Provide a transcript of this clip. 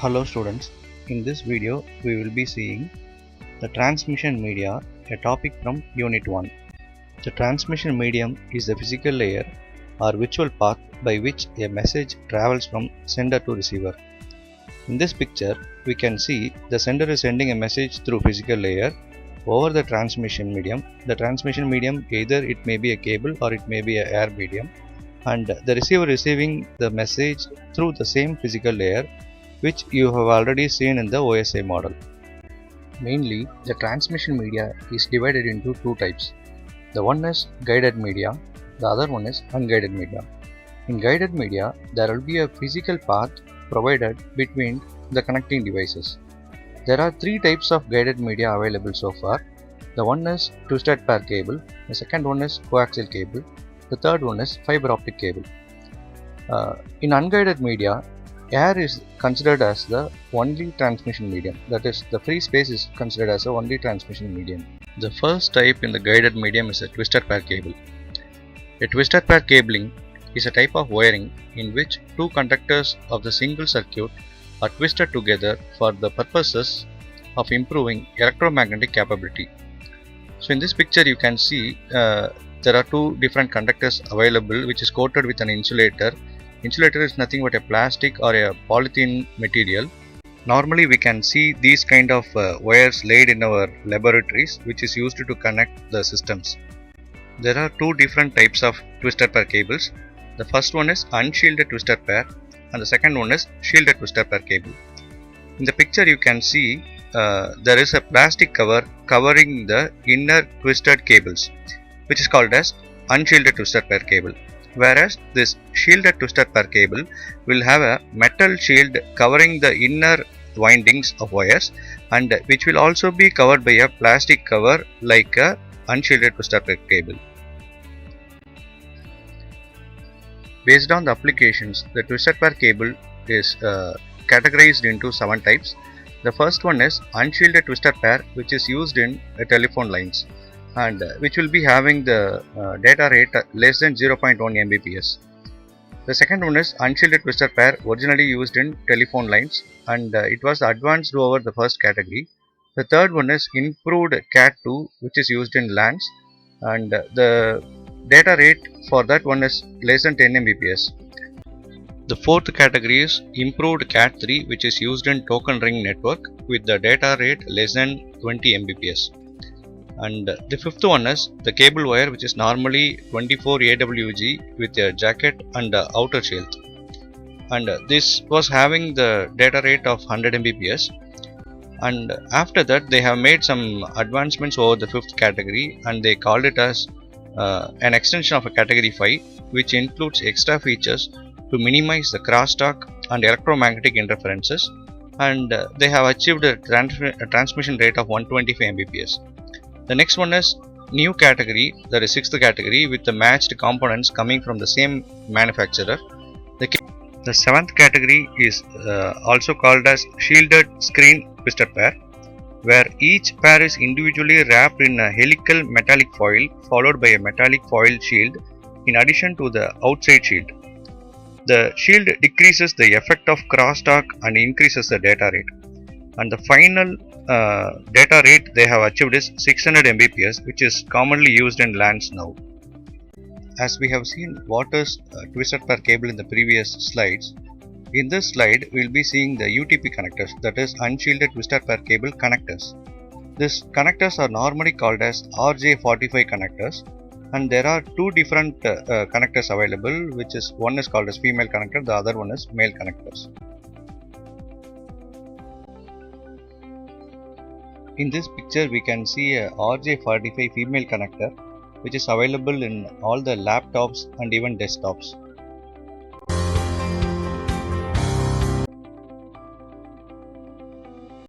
Hello students, in this video we will be seeing the transmission media, a topic from Unit 1. The transmission medium is the physical layer or virtual path by which a message travels from sender to receiver. In this picture, we can see the sender is sending a message through physical layer over the transmission medium. The transmission medium, either it may be a cable or it may be a air medium, and the receiver receiving the message through the same physical layer, which you have already seen in the OSI model. Mainly, the transmission media is divided into two types. The one is guided media, the other one is unguided media. In guided media, there will be a physical path provided between the connecting devices. There are three types of guided media available so far. The one is twisted pair cable, the second one is coaxial cable, the third one is fiber optic cable. In unguided media, air is considered as the only transmission medium, that is, the free space is considered as the only transmission medium. The first type in the guided medium is a twisted pair cable. A twisted pair cabling is a type of wiring in which two conductors of the single circuit are twisted together for the purposes of improving electromagnetic capability. So in this picture you can see there are two different conductors available, which is coated with an insulator. Insulator is nothing but a plastic or a polythene material. Normally we can see these kind of wires laid in our laboratories, which is used to connect the systems. There are two different types of twisted pair cables. The first one is unshielded twisted pair and the second one is shielded twisted pair cable. In the picture you can see there is a plastic cover covering the inner twisted cables, which is called as unshielded twisted pair cable. Whereas this shielded twisted pair cable will have a metal shield covering the inner windings of wires, and which will also be covered by a plastic cover like a unshielded twisted pair cable. Based on the applications, the twisted pair cable is categorized into 7 types. The first one is unshielded twisted pair, which is used in telephone lines, and which will be having the data rate less than 0.1 Mbps. The second one is unshielded twisted pair, originally used in telephone lines, and it was advanced over the first category. The third one is improved Cat2, which is used in LANs, and the data rate for that one is less than 10 Mbps. The fourth category is improved Cat3, which is used in token ring network with the data rate less than 20 Mbps. And the fifth one is the cable wire, which is normally 24 AWG with a jacket and outer sheath, and this was having the data rate of 100 Mbps. And after that they have made some advancements over the fifth category, and they called it as an extension of a category 5, which includes extra features to minimize the crosstalk and electromagnetic interferences, and they have achieved a transmission rate of 125 Mbps. The next one is new category, that is sixth category, with the matched components coming from the same manufacturer. The seventh category is also called as shielded screen twisted pair, where each pair is individually wrapped in a helical metallic foil followed by a metallic foil shield in addition to the outside shield. The shield decreases the effect of crosstalk and increases the data rate, and the final data rate they have achieved is 600 Mbps, which is commonly used in LANs now. As we have seen what is twisted pair cable in the previous slides, in this slide we will be seeing the UTP connectors, that is unshielded twisted pair cable connectors. These connectors are normally called as RJ45 connectors, and there are two different connectors available, which is one is called as female connector, the other one is male connectors. In this picture we can see a RJ45 female connector, which is available in all the laptops and even desktops.